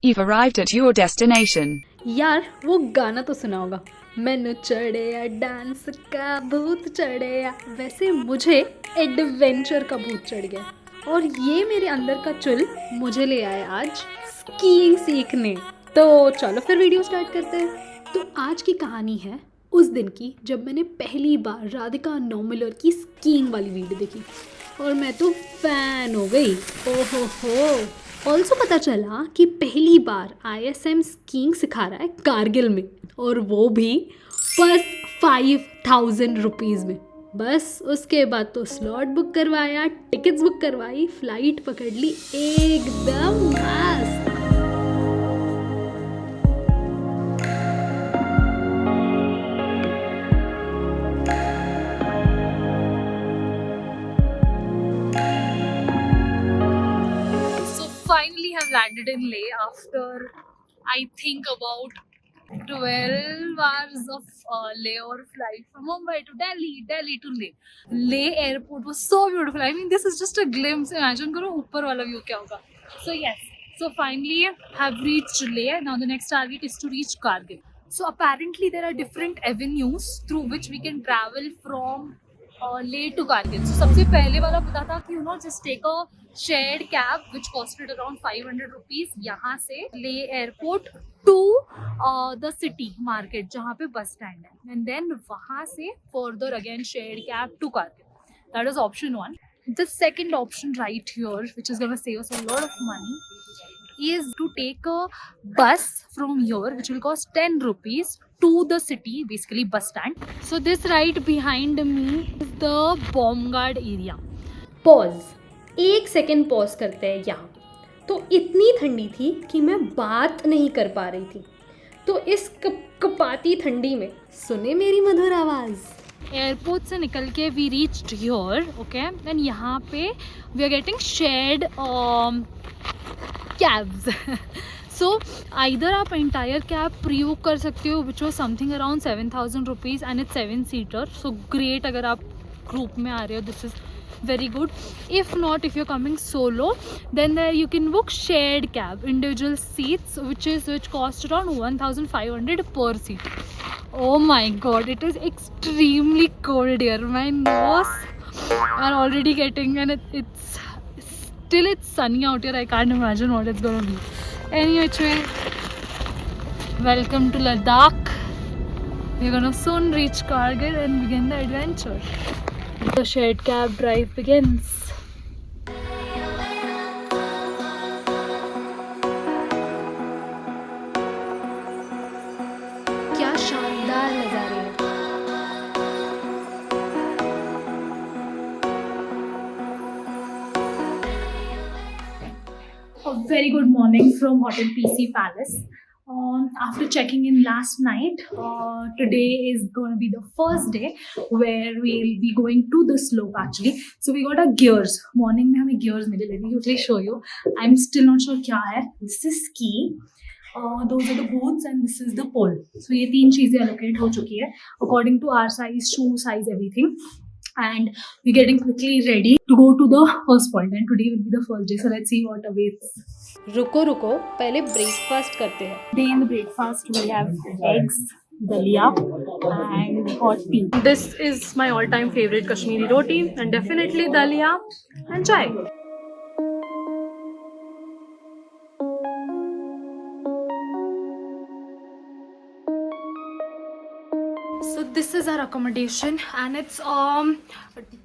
You've arrived at your destination. यार वो गाना तो सुना होगा, मैनू चढ़ेया डांस का भूत चढ़ेया। वैसे मुझे एडवेंचर का भूत चढ़ गया और ये मेरे अंदर का चुल मुझे ले आया आज स्कीइंग सीखने। तो चलो फिर वीडियो स्टार्ट करते हैं। तो आज की कहानी है उस दिन की जब मैंने पहली बार राधिका नौमिलर की स्कीइंग वाली वीडियो देखी और मैं तो फैन हो गई। ओहो हो। ऑल्सो पता चला कि पहली बार ISM स्कीइंग सिखा रहा है कारगिल में, और वो भी बस 5000 रुपीज़ में। बस उसके बाद तो स्लॉट बुक करवाया, टिकट्स बुक करवाई, फ्लाइट पकड़ ली, एकदम मस्त। Finally have landed in Leh after I think about 12 hours of layover flight from Mumbai to Delhi to Leh. Leh airport was so beautiful. I mean, this is just a glimpse. Imagine karo upar wala view kya hoga. So yes, so finally have reached Leh. Now the next target is to reach Kargil. So apparently there are different avenues through which we can travel from Leh to Kargil. So सबसे पहले वाला पता था कि just take a shared cab which costed around 500 rupees यहाँ से Leh airport to the city market जहाँ पे bus stand है, and then वहाँ से further again shared cab to Kargil. That is option one. The second option right here, which is gonna save us a lot of money, is to take a bus from here which will cost 10 rupees to the city, basically bus stand. So this right behind me is the bomb guard area. Pause, 1 second pause करते हैं यहाँ। तो इतनी ठंडी थी कि मैं बात नहीं कर पा रही थी, तो इस कपाती ठंडी में सुने मेरी मधुर आवाज़। एयरपोर्ट से निकल के we reached here, okay, and यहाँ पे we are getting shared cabs. So either आप एंटायर कैब प्री बुक कर सकते हो which was something around 7000 rupees and it's 7 seater. So great अगर आप ग्रुप में आ रहे हो, this is very good. If not, if you're coming solo, then there you can book shared cab, individual seats, which cost around 1500 per seat. Oh my god, it is extremely cold here. My nose are already getting, and it's still it's sunny out here. I can't imagine what it's gonna be. Anyway, welcome to Ladakh. We're gonna soon reach Kargil and begin the adventure. The shared cab drive begins. क्या शानदार नज़ारे हैं। A very good morning from Hotel PC Palace. After checking in last night, today is going to be the first day where we'll be going to the slope actually. So we got our gears. Morning में हमें gears मिले. Let me quickly show you. I'm still not sure क्या है. This is ski. Those are the boots and this is the pole. So ये 3 चीज़ें allocate हो चुकी है according to our size, shoe size, everything. And we're getting quickly ready to go to the first point, and today will be the first day. So let's see what awaits. रुको रुको, पहले breakfast करते हैं। Day in the breakfast we have eggs, dalia and hot tea. This is my all-time favorite Kashmiri roti and definitely dalia and chai. So this is our accommodation and it's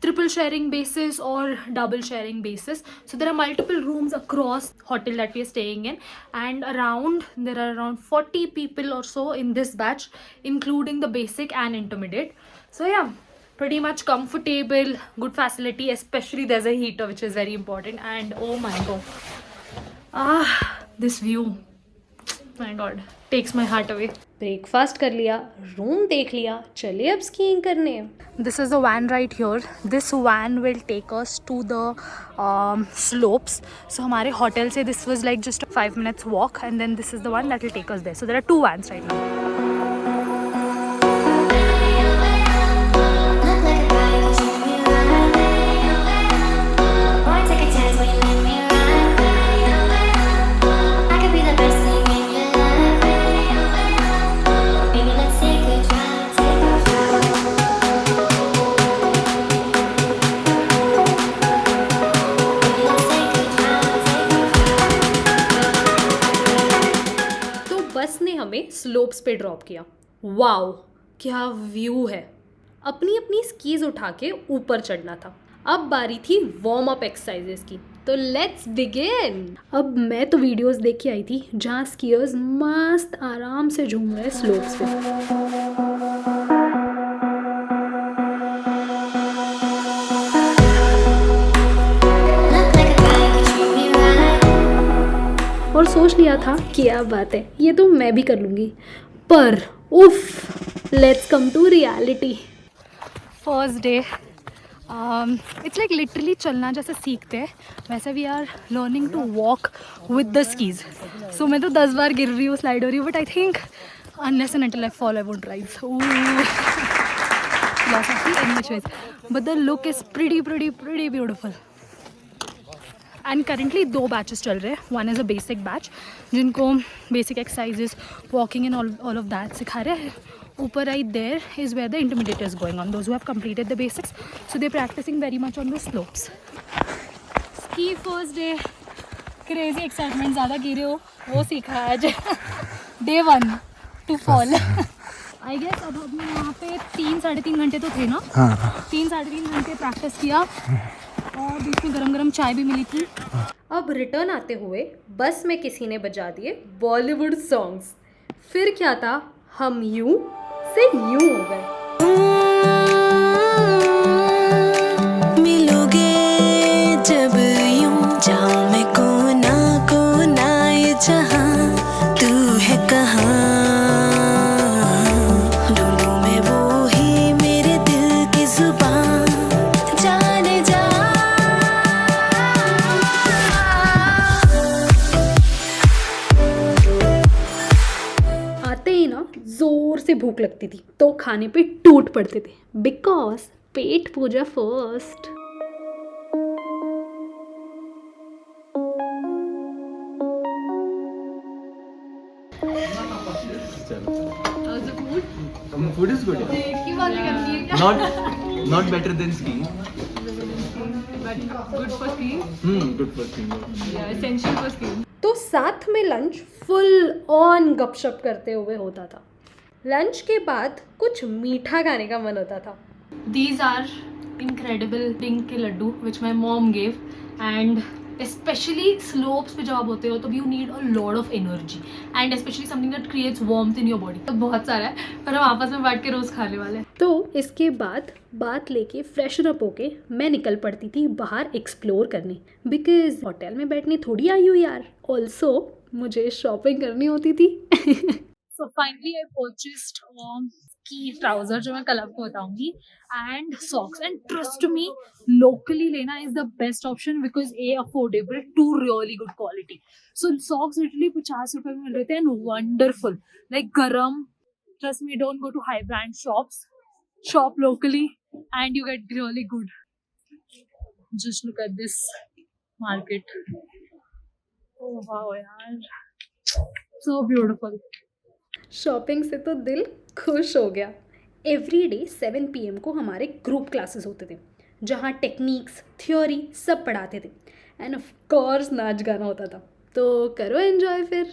triple sharing basis or double sharing basis. So there are multiple rooms across hotel that we are staying in, and there are around 40 people or so in this batch, including the basic and intermediate. So yeah, pretty much comfortable, good facility, especially there's a heater which is very important. And oh my god, this view, my god, takes my heart away. Breakfast कर लिया, room देख लिया, चले अब skiing करने। This is the van right here. This van will take us to the slopes. So हमारे hotel से this was like just a 5 minutes walk, and then this is the one that will take us there. So there are 2 vans right now. Take a chance when you let me ride. I could be the best thing बस ने हमें slopes पे drop किया। Wow, क्या view है। अपनी अपनी skis उठा के ऊपर चढ़ना था। अब बारी थी वार्म अप एक्सरसाइजेस की, तो लेट्स बिगिन। अब मैं तो वीडियोस देख के आई थी जहाँ स्कीयर्स मस्त आराम से झूम रहे स्लोप्स पे। और सोच लिया था क्या बात है, ये तो मैं भी कर लूँगी, पर उफ, let's come to reality. First day it's like literally चलना जैसे सीखते हैं वैसे we are learning to walk with the skis. So मैं तो 10 बार गिर रही हूँ, स्लाइड हो रही हूँ, but I think unless and until I fall I won't rise. philosophy in which ways, but the look is pretty beautiful. And currently 2 batches चल रहे हैं। One is a basic batch जिनको basic exercises walking and all of that सिखा रहे हैं। ऊपर right there is where the intermediate is going on, those who have completed the basics, so they practicing very much on the slopes. Ski first day, crazy excitement, ज़्यादा गिरे हो वो सीखा है आज। Day 1 to fall. I guess अब हमने यहाँ पे 3-3.5 घंटे तो थे ना, 3-3.5 घंटे प्रैक्टिस किया और बीच में गरम चाय भी मिली थी। अब रिटर्न आते हुए बस में किसी ने बजा दिए बॉलीवुड सॉन्ग्स। फिर क्या था, हम यूं से यूं हो गए। मिलोगे जब यूं जाऊं मैं कोना ये जहां, तू है कहाँ, ढूंढूं मैं वो ही मेरे दिल की जुबान, जाने जा। आते ही ना जोर से भूख लगती थी तो खाने पे टूट पड़ते थे, बिकॉज पेट पूजा first. Food is good. Not better than skiing. Good for skiing. Good for skiing. Yeah, essential for skiing. तो साथ में लंच फुल ऑन गपशप करते हुए होता था। लंच के बाद कुछ मीठा खाने का मन होता था। These are incredible pink के Laddu which my mom gave, and especially slopes पे जब आप होते हो तो you need a lot of energy and especially something that creates warmth in your body. तो बहुत सारा है पर हम आपस में बांट के रोज खाने वाले हैं। तो इसके बाद बात लेके फ्रेशन अप होके मैं निकल पड़ती थी बाहर एक्सप्लोर करने, बिकॉज होटल में बैठने थोड़ी आई हूँ यार। ऑल्सो मुझे शॉपिंग करनी होती थी। So finally I purchased ski trouser जो मैं कल आपको बताऊंगी and socks, and trust me locally लेना is the best option because A affordable, 2 really good quality. So socks literally 50 रुपए में मिल रहे थे and wonderful, like garam. Trust me, don't go to high brand shops, shop locally and you get really good. Just look at this market. Oh wow yaar, so beautiful. Shopping से तो दिल खुश हो गया। एवरी डे 7 PM को हमारे group classes होते थे जहाँ टेक्निक्स, थ्योरी सब पढ़ाते थे एंड ऑफ कोर्स नाच गाना होता था। तो करो एंजॉय फिर।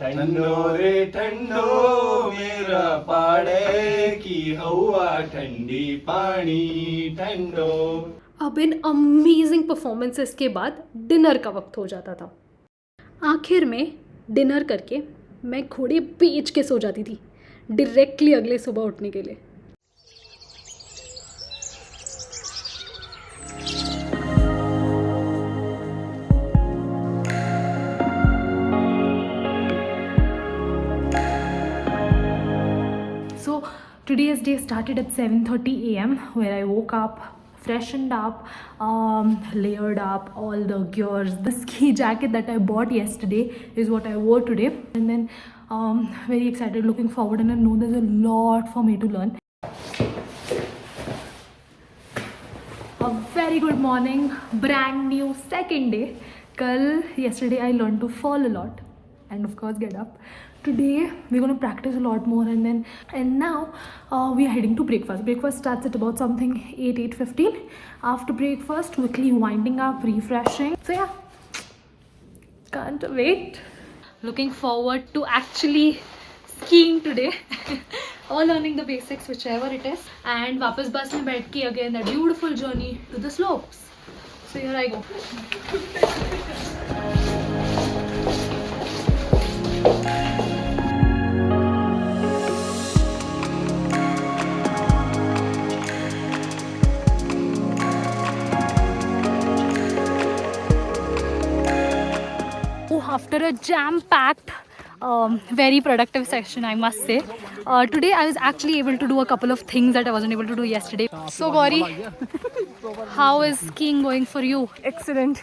ठंडो रे ठंडो मेरा पाड़े की हवा ठंडी पानी ठंडो। अब इन अमेजिंग परफॉर्मेंसेस के बाद डिनर का वक्त हो जाता था। आखिर में डिनर करके मैं घोड़े बेच के सो जाती थी डायरेक्टली अगले सुबह उठने के लिए। Today's day started at 7:30 a.m. where I woke up, freshened up, layered up all the gears. The ski jacket that I bought yesterday is what I wore today, and then very excited, looking forward, and I know there's a lot for me to learn. A very good morning, brand new second day. Yesterday I learned to fall a lot and of course get up. Today we're going to practice a lot more, and now we are heading to breakfast. Breakfast starts at about something 8:15. After breakfast, quickly winding up, refreshing. So yeah, can't wait. Looking forward to actually skiing today. Or learning the basics, whichever it is. And वापस बस में बैठ के again that beautiful journey to the slopes. So here I go. After a jam-packed, very productive session, I must say. Today I was actually able to do a couple of things that I wasn't able to do yesterday. So Gauri, how is skiing going for you? Excellent.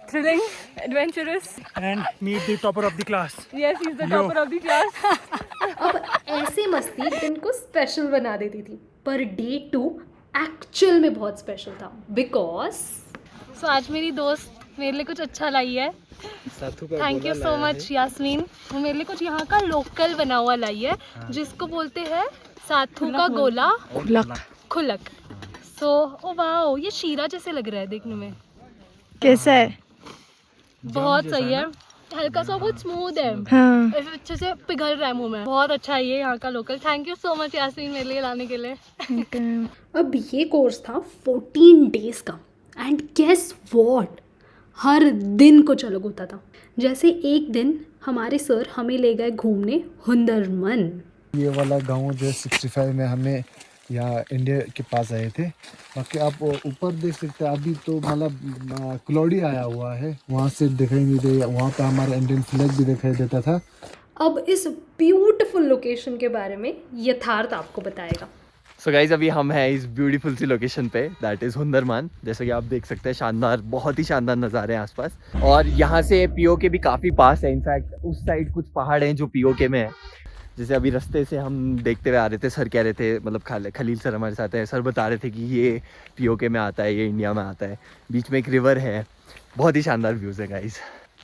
Thrilling, adventurous. And meet the topper of the class. Yes, he's the topper of the class. अब ऐसे मस्ती दिन को special बना देती थी, per day 2 actual में बहुत स्पेशल था बिकॉज आज मेरी दोस्त मेरे लिए कुछ अच्छा लाई है. Thank you so much Yasmin. वो मेरे लिए कुछ यहाँ का लोकल बना हुआ लाई है जिसको बोलते हैं साथू का गोला खुलक. सो ओ वाओ, ये शीरा जैसे लग रहा है देखने में. कैसा है? बहुत सही है, हल्का सा बहुत स्मूथ है. हाँ. ऐसे अच्छे से पिघल रहा है मुंह में. बहुत अच्छा है ये यहाँ का local. Thank you so much Yasmin मेरे लिए लाने के लिए. अब ये कोर्स था 14 डेज का एंड गेस व्हाट, हर दिन कुछ अलग होता था. जैसे एक दिन हमारे सर हमें ले गए घूमने हुंदरमन. ये वाला गांव जो 65 में हमें यहाँ इंडिया के पास आए थे. बाकी आप ऊपर देख सकते हैं, अभी तो मतलब क्लाउडी आया हुआ है, वहाँ से दिखाई नहीं दे. वहाँ पे हमारा इंडियन फ्लैग भी दिखाई देता था. अब इस ब्यूटीफुल लोकेशन के बारे में यथार्थ आपको बताएगा. सो गाइज, अभी हम हैं इस ब्यूटीफुल सी लोकेशन पे, दैट इज़ हुंदरमान. जैसे कि आप देख सकते हैं, शानदार, बहुत ही शानदार नज़ारे हैं आसपास. और यहाँ से पीओके भी काफ़ी पास है. इनफैक्ट उस साइड कुछ पहाड़ हैं जो पीओके में है. जैसे अभी रास्ते से हम देखते हुए आ रहे थे, सर कह रहे थे, मतलब खलील सर हमारे साथ हैं, सर बता रहे थे कि ये पीओके में आता है, ये इंडिया में आता है. बीच में एक रिवर है. बहुत ही शानदार व्यूज़ है गाइज.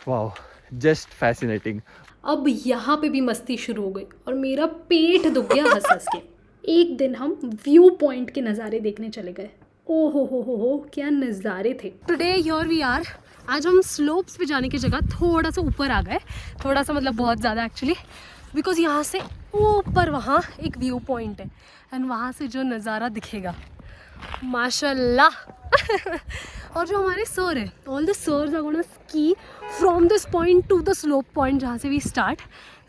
Wow, just fascinating. अब यहाँ पे भी मस्ती शुरू हो गई और मेरा पेट दुख गया हंस हंस के. एक दिन हम व्यू पॉइंट के नज़ारे देखने चले गए. ओ हो क्या नज़ारे थे. Today here we are. आज हम स्लोप्स पे जाने की जगह थोड़ा सा ऊपर आ गए. थोड़ा सा मतलब बहुत ज़्यादा एक्चुअली, बिकॉज यहाँ से ऊपर वहाँ एक व्यू पॉइंट है एंड वहाँ से जो नज़ारा दिखेगा माशाल्लाह. और जो हमारे सर है, all the sirs are gonna ski from this point to the slope point जहाँ से we start.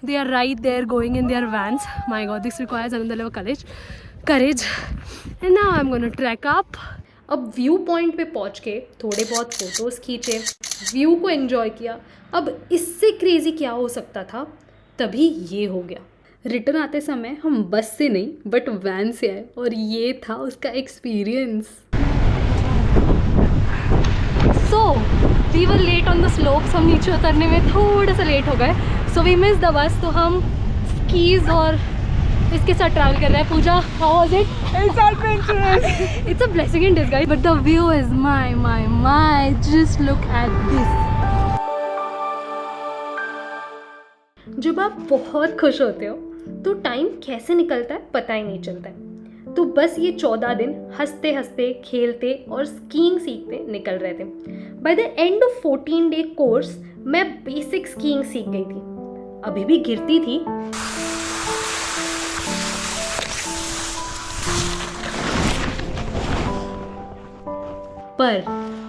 They are right there going in their vans. My God, this requires another level courage. And now I'm going to trek up. अब view point पे पहुँच के थोड़े बहुत photos खींचे, view को एंजॉय किया. अब इससे क्रेज़ी क्या हो सकता था. तभी ये हो गया. रिटर्न आते समय हम बस से नहीं बट वैन से आए और ये था उसका experience. So we were late on the slopes. हम नीचे उतरने में थोड़ा सा लेट हो गए. So we miss the bus. तो हम स्कीज और इसके साथ ट्रैवल कर रहे हैं. Puja, how was it? It's adventurous. It's a blessing in disguise, but the view is my. Just look at this. जब आप बहुत खुश होते हो तो टाइम कैसे निकलता है पता ही नहीं चलता है. तो बस ये 14 दिन हंसते हंसते, खेलते और स्कीइंग सीखते निकल रहे थे. By the end of 14 day course मैं बेसिक स्कीइंग सीख गई थी. अभी भी गिरती थी, पर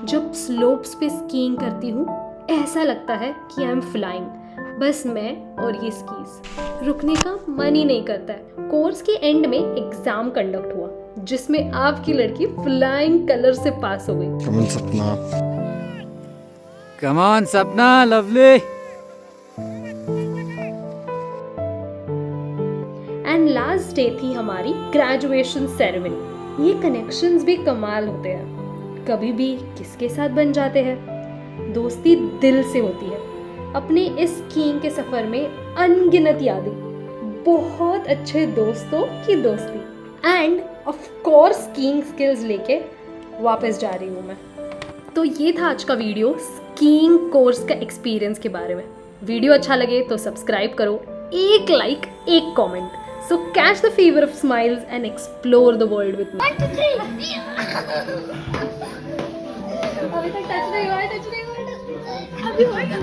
जब स्लोप्स पे स्कीइंग करती हूँ ऐसा लगता है कि आई एम फ्लाइंग. बस मैं और ये स्कीज. रुकने का मन ही नहीं करता है. कोर्स के एंड में एग्जाम कंडक्ट हुआ जिसमें आपकी लड़की फ्लाइंग कलर से पास हो गई. Come on, Sapna, lovely. And last day थी हमारी ग्रेजुएशन सेरेमनी। ये कनेक्शंस भी कमाल होते हैं, कभी भी किसके साथ बन जाते हैं। दोस्ती दिल से होती है। अपने इस स्कीइंग के सफ़र में अनगिनत यादें, बहुत अच्छे दोस्तों की दोस्ती end of course skiing skills लेके वापस जा रही हूँ मैं। तो ये था आज का वीडियो स्कीइंग कोर्स का एक्सपीरियंस के बारे में। वीडियो अच्छा लगे तो सब्सक्राइब करो, एक लाइक, एक comment. So catch the fever of smiles and explore the world with me. अभी तक टच नहीं हुआ है, टच नहीं हुआ है। अभी होएगा।